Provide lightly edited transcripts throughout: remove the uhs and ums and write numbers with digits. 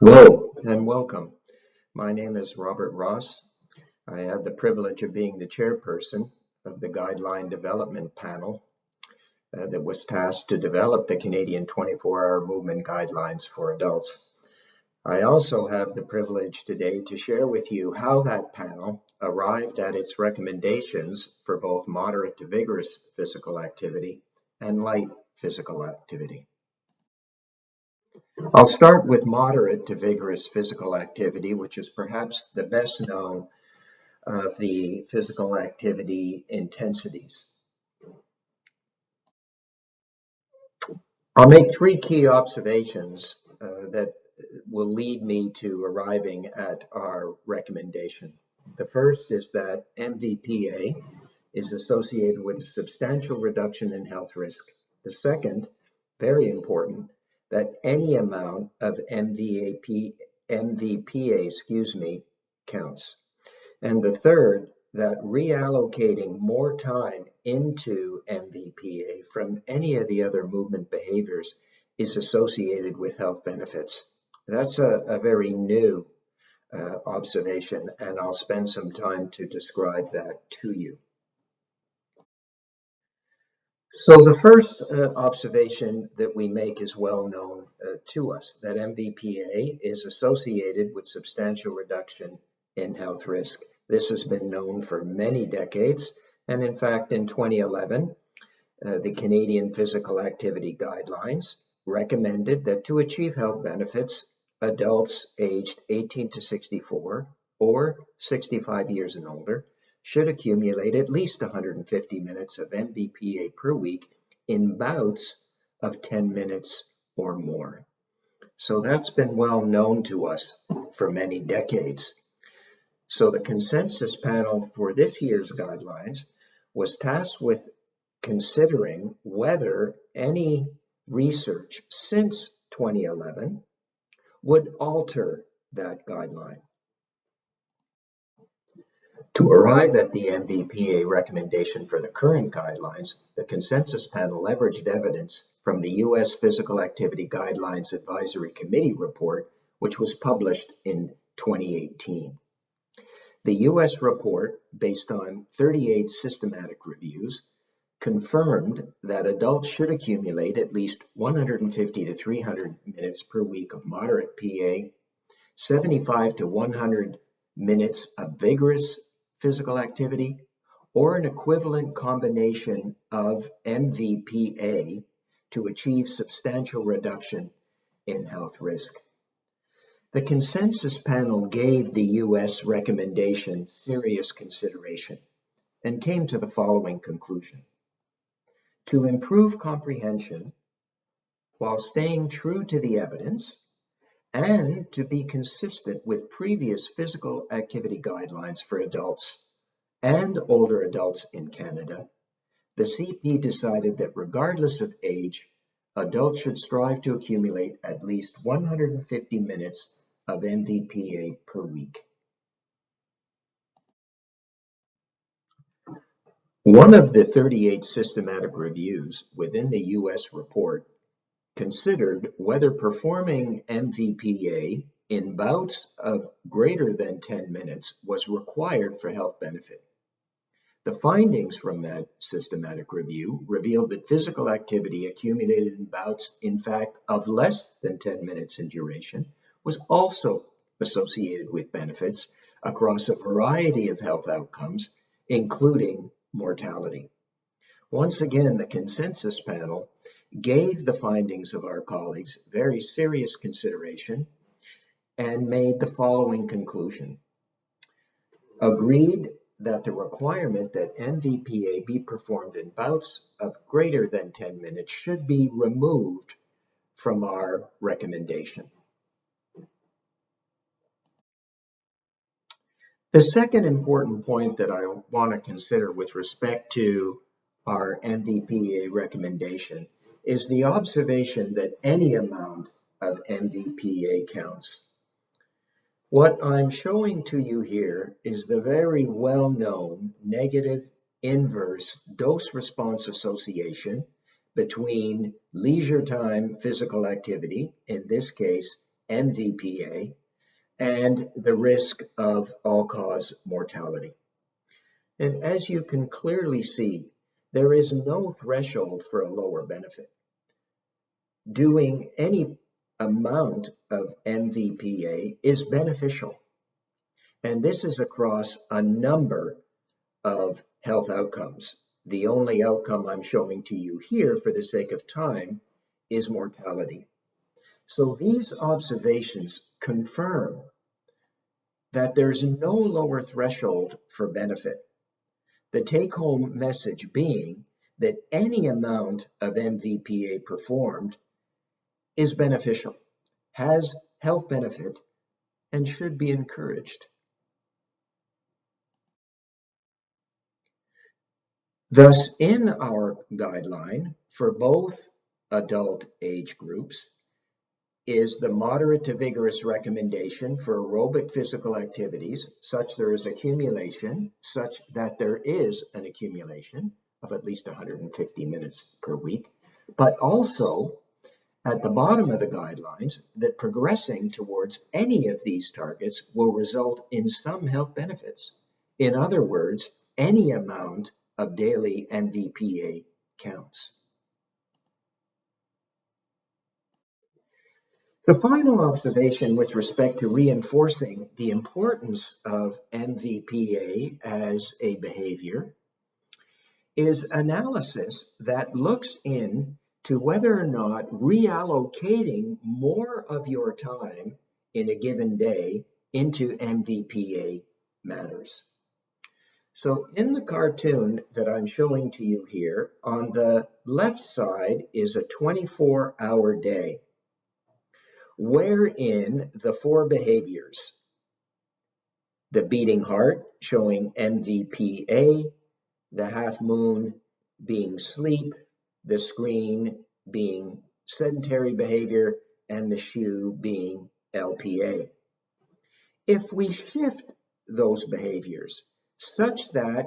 Hello and welcome. My name is Robert Ross. I had the privilege of being the chairperson of the Guideline Development Panel that was tasked to develop the Canadian 24-hour movement guidelines for adults. I also have the privilege today to share with you how that panel arrived at its recommendations for both moderate to vigorous physical activity and light physical activity. I'll start with moderate to vigorous physical activity, which is perhaps the best known of the physical activity intensities. I'll make three key observations that will lead me to arriving at our recommendation. The first is that MVPA is associated with a substantial reduction in health risk. The second, very important, that any amount of MVPA counts. And the third, that reallocating more time into MVPA from any of the other movement behaviors is associated with health benefits. That's a very new observation, and I'll spend some time to describe that to you. So the first observation that we make is well known to us, that MVPA is associated with substantial reduction in health risk. This has been known for many decades, and in fact in 2011, the Canadian Physical Activity Guidelines recommended that to achieve health benefits, adults aged 18 to 64 or 65 years and older should accumulate at least 150 minutes of MVPA per week in bouts of 10 minutes or more. So that's been well known to us for many decades. So the consensus panel for this year's guidelines was tasked with considering whether any research since 2011 would alter that guideline. To arrive at the MVPA recommendation for the current guidelines, the consensus panel leveraged evidence from the U.S. Physical Activity Guidelines Advisory Committee report, which was published in 2018. The U.S. report, based on 38 systematic reviews, confirmed that adults should accumulate at least 150 to 300 minutes per week of moderate PA, 75 to 100 minutes of vigorous physical activity, or an equivalent combination of MVPA to achieve substantial reduction in health risk. The consensus panel gave the U.S. recommendation serious consideration and came to the following conclusion. To improve comprehension while staying true to the evidence, and to be consistent with previous physical activity guidelines for adults and older adults in Canada, the CP decided that regardless of age, adults should strive to accumulate at least 150 minutes of MVPA per week. One of the 38 systematic reviews within the U.S. report considered whether performing MVPA in bouts of greater than 10 minutes was required for health benefit. The findings from that systematic review revealed that physical activity accumulated in bouts, in fact, of less than 10 minutes in duration, was also associated with benefits across a variety of health outcomes, including mortality. Once again, the consensus panel gave the findings of our colleagues very serious consideration and made the following conclusion. Agreed that the requirement that MVPA be performed in bouts of greater than 10 minutes should be removed from our recommendation. The second important point that I want to consider with respect to our MVPA recommendation is the observation that any amount of MVPA counts. What I'm showing to you here is the very well-known negative inverse dose-response association between leisure time physical activity, in this case MVPA, and the risk of all-cause mortality. And as you can clearly see, there is no threshold for a lower benefit. Doing any amount of MVPA is beneficial. And this is across a number of health outcomes. The only outcome I'm showing to you here for the sake of time is mortality. So these observations confirm that there's no lower threshold for benefit. The take-home message being that any amount of MVPA performed is beneficial, has health benefit, and should be encouraged. Thus, in our guideline for both adult age groups is the moderate to vigorous recommendation for aerobic physical activities such there is accumulation, such that there is an accumulation of at least 150 minutes per week, but also at the bottom of the guidelines that progressing towards any of these targets will result in some health benefits. In other words, any amount of daily MVPA counts. The final observation with respect to reinforcing the importance of MVPA as a behavior is analysis that looks into whether or not reallocating more of your time in a given day into MVPA matters. So in the cartoon that I'm showing to you here, on the left side is a 24-hour day, wherein the four behaviors, the beating heart showing MVPA, the half moon being sleep, the screen being sedentary behavior, and the shoe being LPA. If we shift those behaviors such that,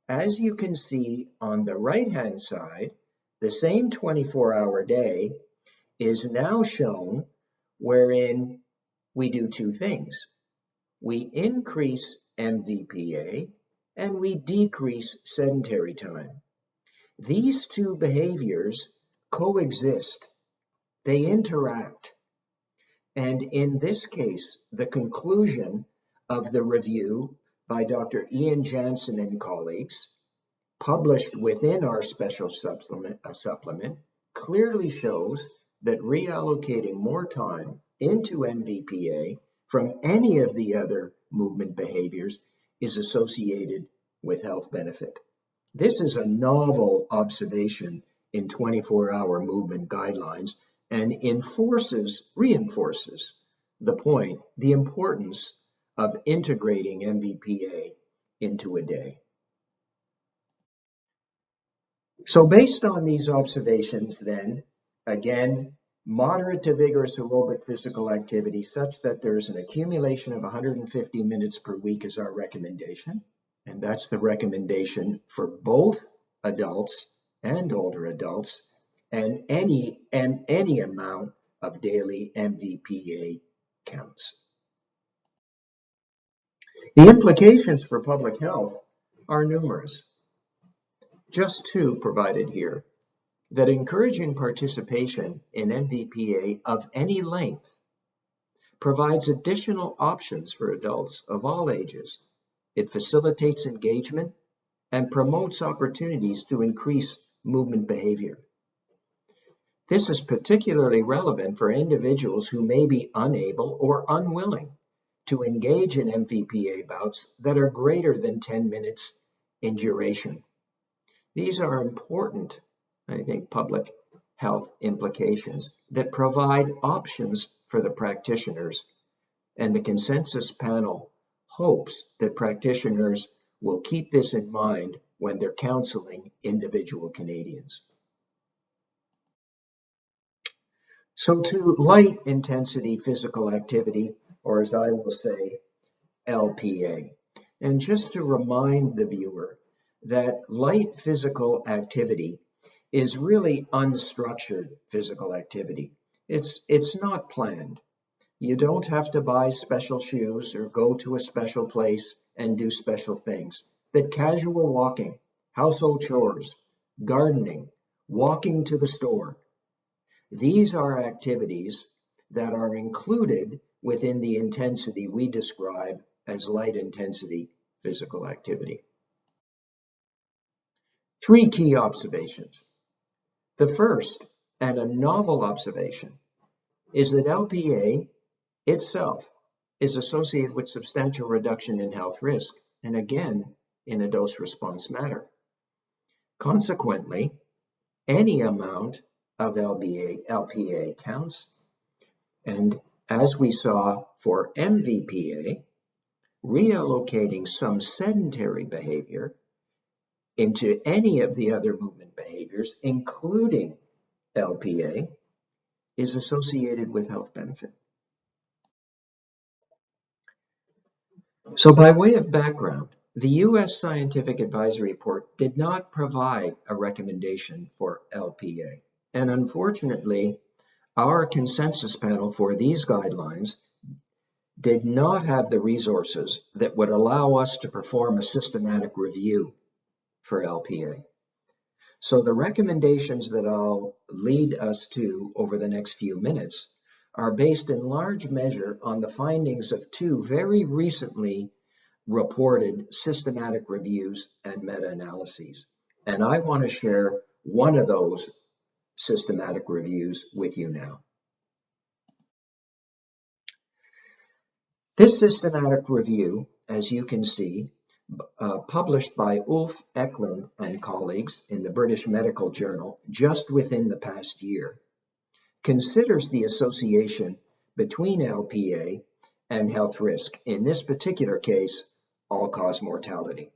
as you can see on the right-hand side, the same 24-hour day is now shown wherein we do two things. We increase MVPA and we decrease sedentary time. These two behaviors coexist. They interact. And in this case, the conclusion of the review by Dr. Ian Jansen and colleagues, published within our special supplement, clearly shows that reallocating more time into MVPA from any of the other movement behaviors is associated with health benefit. This is a novel observation in 24-hour movement guidelines and reinforces the point, the importance of integrating MVPA into a day. So based on these observations then, again, moderate to vigorous aerobic physical activity such that there's an accumulation of 150 minutes per week is our recommendation. And that's the recommendation for both adults and older adults, and any amount of daily MVPA counts. The implications for public health are numerous. Just two provided here, that encouraging participation in MVPA of any length provides additional options for adults of all ages. It facilitates engagement and promotes opportunities to increase movement behavior. This is particularly relevant for individuals who may be unable or unwilling to engage in MVPA bouts that are greater than 10 minutes in duration. These are important, I think, public health implications that provide options for the practitioners, and the consensus panel hopes that practitioners will keep this in mind when they're counseling individual Canadians. So to light intensity physical activity, or as I will say, LPA. And just to remind the viewer that light physical activity is really unstructured physical activity. It's not planned. You don't have to buy special shoes or go to a special place and do special things. That casual walking, household chores, gardening, walking to the store, these are activities that are included within the intensity we describe as light intensity physical activity. Three key observations. The first, and a novel observation, is that LPA itself is associated with substantial reduction in health risk, and again, in a dose-response manner. Consequently, any amount of LPA counts, and as we saw for MVPA, reallocating some sedentary behavior into any of the other movement behaviors, including LPA, is associated with health benefit. So by way of background, the U.S. Scientific Advisory Report did not provide a recommendation for LPA. And unfortunately, our consensus panel for these guidelines did not have the resources that would allow us to perform a systematic review for LPA. So the recommendations that I'll lead us to over the next few minutes are based in large measure on the findings of two very recently reported systematic reviews and meta-analyses. And I want to share one of those systematic reviews with you now. This systematic review, as you can see, published by Ulf Eklund and colleagues in the British Medical Journal just within the past year, considers the association between LPA and health risk, in this particular case, all-cause mortality.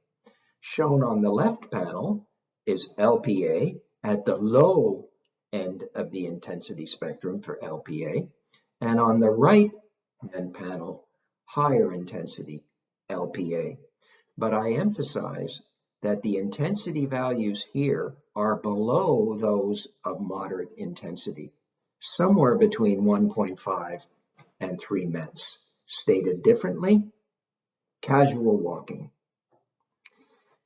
Shown on the left panel is LPA at the low end of the intensity spectrum for LPA, and on the right-hand panel, higher intensity LPA. But I emphasize that the intensity values here are below those of moderate intensity, somewhere between 1.5 and 3 mets. Stated differently, casual walking.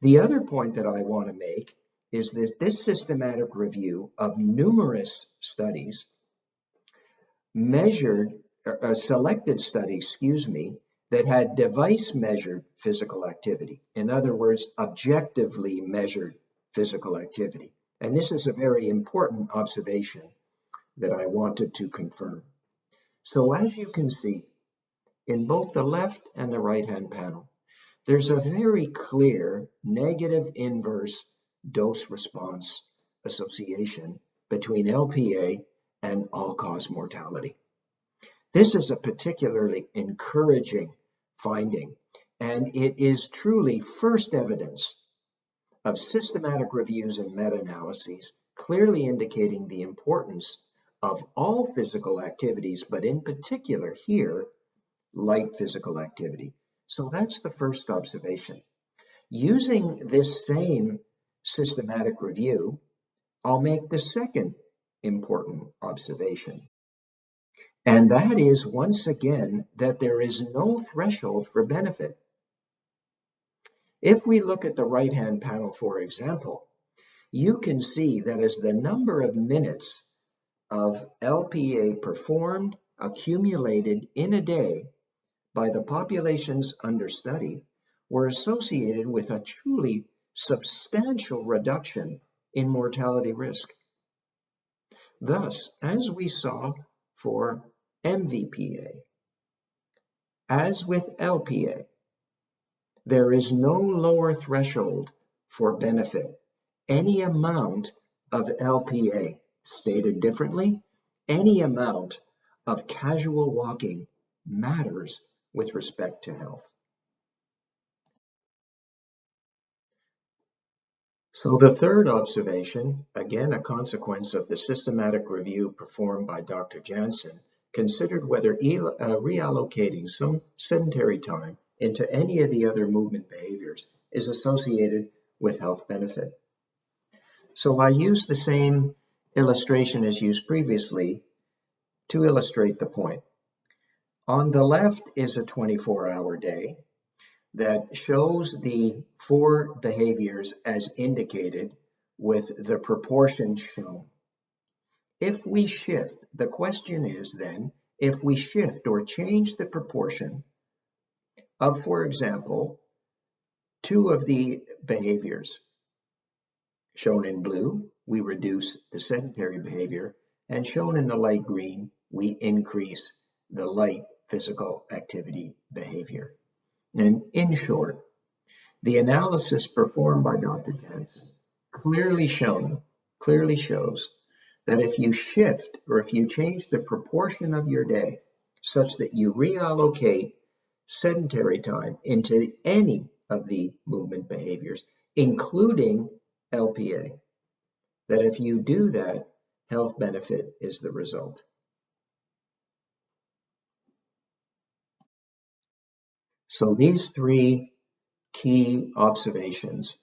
The other point that I want to make is that this systematic review of numerous studies selected studies, that had device-measured physical activity. In other words, objectively measured physical activity. And this is a very important observation that I wanted to confirm. So as you can see, in both the left and the right-hand panel, there's a very clear negative inverse dose-response association between LPA and all-cause mortality. This is a particularly encouraging finding, and it is truly first evidence of systematic reviews and meta-analyses clearly indicating the importance of all physical activities, but in particular here, light physical activity. So that's the first observation. Using this same systematic review, I'll make the second important observation. And that is, once again, that there is no threshold for benefit. If we look at the right-hand panel, for example, you can see that as the number of minutes of LPA performed, accumulated in a day by the populations under study, were associated with a truly substantial reduction in mortality risk. Thus, as we saw for MVPA, as with LPA, there is no lower threshold for benefit. Any amount of LPA, stated differently, any amount of casual walking matters with respect to health. So the third observation, again a consequence of the systematic review performed by Dr. Jansen, considered whether reallocating some sedentary time into any of the other movement behaviors is associated with health benefit. So I use the same illustration as used previously to illustrate the point. On the left is a 24-hour day that shows the 4 behaviors as indicated with the proportions shown. If we shift, the question is then, if we shift or change the proportion of, for example, 2 of the behaviors shown in blue, we reduce the sedentary behavior, and shown in the light green, we increase the light physical activity behavior. And in short, the analysis performed by Dr. Jens clearly shows that if you shift or if you change the proportion of your day such that you reallocate sedentary time into any of the movement behaviors, including LPA, that if you do that, health benefit is the result. So these 3 key observations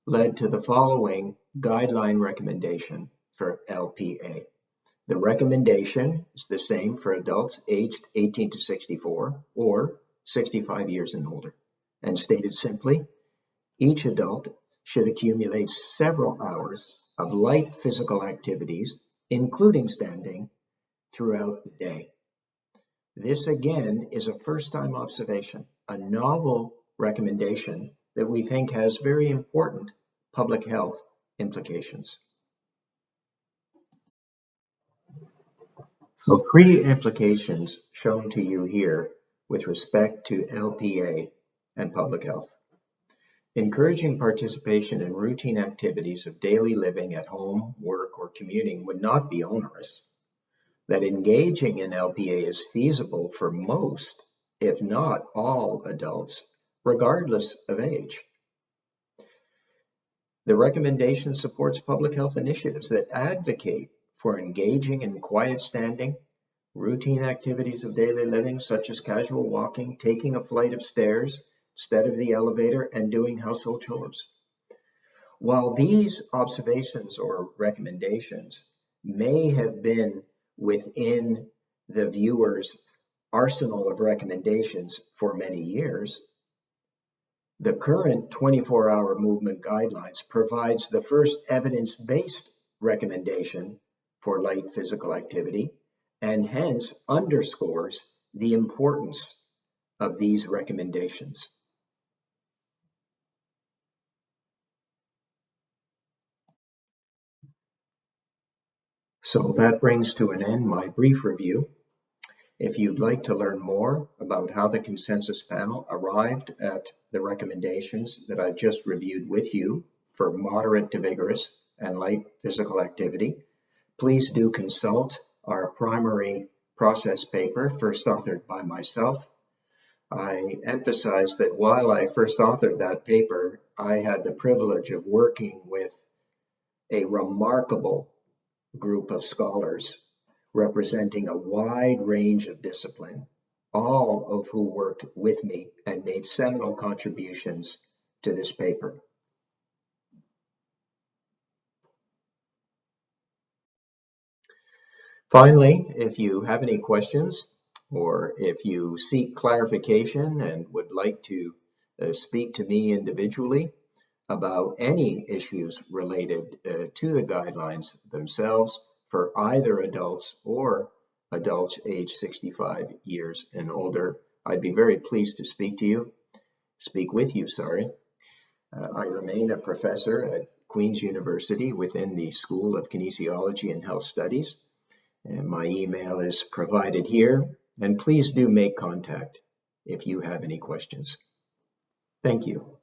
led to the following guideline recommendation for LPA. The recommendation is the same for adults aged 18 to 64 or 65 years and older. And stated simply, each adult should accumulate several hours of light physical activities, including standing, throughout the day. This again is a first-time observation, a novel recommendation that we think has very important public health implications. So 3 implications shown to you here with respect to LPA and public health. Encouraging participation in routine activities of daily living at home, work, or commuting would not be onerous. That engaging in LPA is feasible for most, if not all, adults, regardless of age. The recommendation supports public health initiatives that advocate for engaging in quiet standing, routine activities of daily living, such as casual walking, taking a flight of stairs instead of the elevator, and doing household chores. While these observations or recommendations may have been within the viewer's arsenal of recommendations for many years, the current 24-hour movement guidelines provides the first evidence-based recommendation for light physical activity and hence underscores the importance of these recommendations. So that brings to an end my brief review. If you'd like to learn more about how the consensus panel arrived at the recommendations that I've just reviewed with you for moderate to vigorous and light physical activity, please do consult our primary process paper, first authored by myself. I emphasize that while I first authored that paper, I had the privilege of working with a remarkable group of scholars representing a wide range of discipline, all of who worked with me and made seminal contributions to this paper. Finally, if you have any questions or if you seek clarification and would like to speak to me individually about any issues related to the guidelines themselves for either adults or adults age 65 years and older, I'd be very pleased to speak with you. I remain a professor at Queen's University within the School of Kinesiology and Health Studies, and my email is provided here, and please do make contact if you have any questions. Thank you.